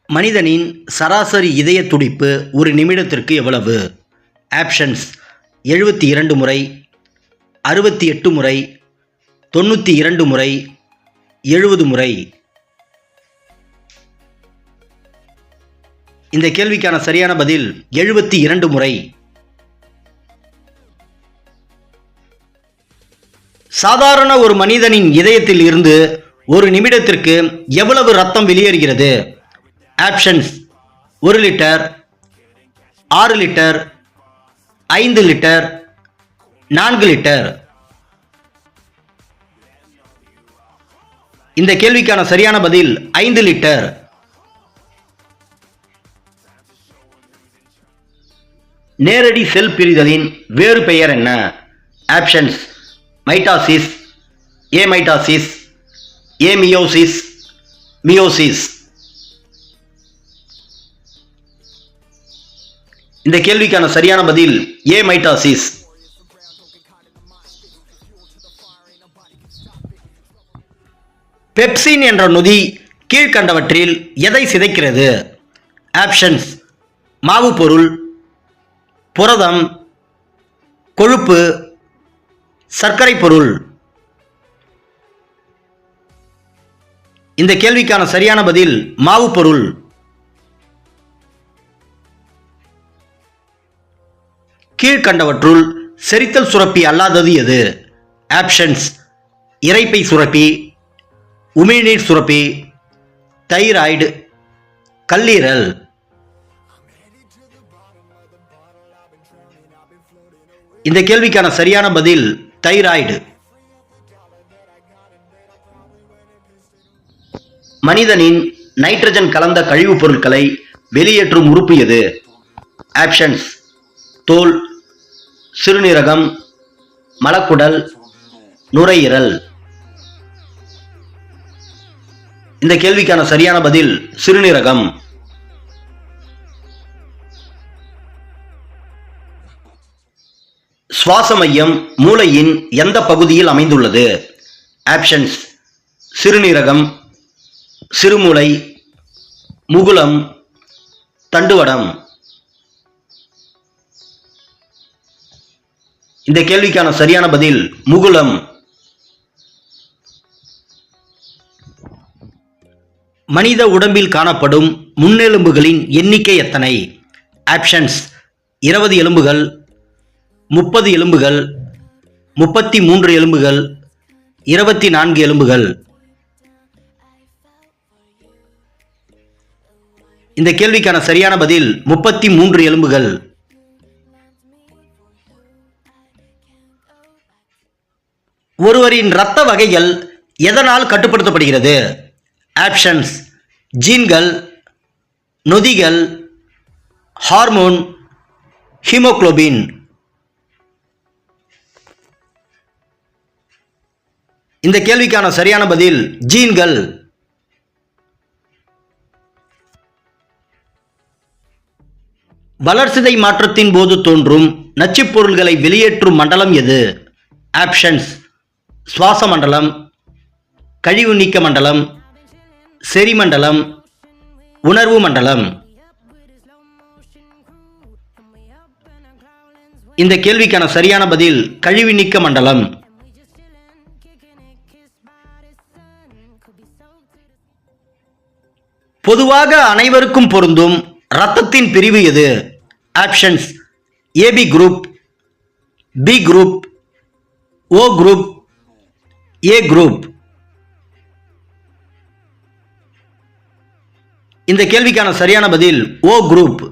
மனிதனின் சராசரி இதய துடிப்பு ஒரு நிமிடத்திற்கு எவ்வளவு? ஆப்ஷன்ஸ் 72 முறை, 68 முறை, 92 முறை, 70 முறை. இந்த கேள்விக்கான சரியான பதில் 72 முறை. சாதாரண ஒரு மனிதனின் இதயத்தில் இருந்து ஒரு நிமிடத்திற்கு எவ்வளவு ரத்தம் வெளியேறுகிறது? Options 1 litre, 6 litre, 5 litre, 4 litre. இந்த கேள்விக்கான சரியான பதில் 5 லிட்டர். நேரடி செல் பிரிதலின் வேறு பெயர் என்ன? Options mitosis, amitosis, ameiosis, meiosis. இந்த கேள்விக்கான சரியான பதில் ஏமைட்டாசிஸ். பெப்சின் என்ற நொதி கீழ்கண்டவற்றில் எதை சிதைக்கிறது? ஆப்ஷன்ஸ் மாவு பொருள், புரதம், கொழுப்பு, சர்க்கரை பொருள். இந்த கேள்விக்கான சரியான பதில் மாவு பொருள். கீழ்கண்டவற்றுள் செரித்தல் சுரப்பி அல்லாதது எது? ஆப்ஷன்ஸ் இரைப்பை சுரப்பி, உமிழ்நீர் சுரப்பி, தைராய்டு, கல்லீரல். இந்த கேள்விக்கான சரியான பதில் தைராய்டு. மனிதனின் நைட்ரஜன் கலந்த கழிவுப் பொருட்களை வெளியேற்றும் உறுப்பு எது? ஆப்ஷன்ஸ் தோல், சிறுநீரகம், மலக்குடல், நுரையீரல். இந்த கேள்விக்கான சரியான பதில் சிறுநீரகம். சுவாச மையம் மூளையின் எந்த பகுதியில் அமைந்துள்ளது? ஆப்ஷன்ஸ் சிறுநீரகம், சிறுமூளை, முகுளம், தண்டுவடம். இந்த கேள்விக்கான சரியான பதில் முகுளம். மனித உடம்பில் காணப்படும் முன்னெலும்புகளின் எண்ணிக்கை எத்தனை? ஆப்ஷன்ஸ் 20 எலும்புகள், 30 எலும்புகள், 33 எலும்புகள், 24 எலும்புகள். இந்த கேள்விக்கான சரியான பதில் 33 எலும்புகள். ஒருவரின் இரத்த வகைகள் எதனால் கட்டுப்படுத்தப்படுகிறது? ஆப்ஷன்ஸ் ஜீன்கள், நொதிகள், ஹார்மோன், ஹீமோகுளோபின். இந்த கேள்விக்கான சரியான பதில் ஜீன்கள். வளர்சிதை மாற்றத்தின் போது தோன்றும் நச்சுப் பொருள்களை வெளியேற்றும் மண்டலம் எது? ஆப்ஷன்ஸ் சுவாச மண்டலம், கழிவு நீக்க மண்டலம், செரிமண்டலம், உணர்வு மண்டலம். இந்த கேள்விக்கான சரியான பதில் கழிவு நீக்க மண்டலம். பொதுவாக அனைவருக்கும் பொருந்தும் இரத்தத்தின் பிரிவு எது? Options AB group, B group, O group, A group. இந்த கேள்விக்கான சரியான பதில் ஓ குரூப்.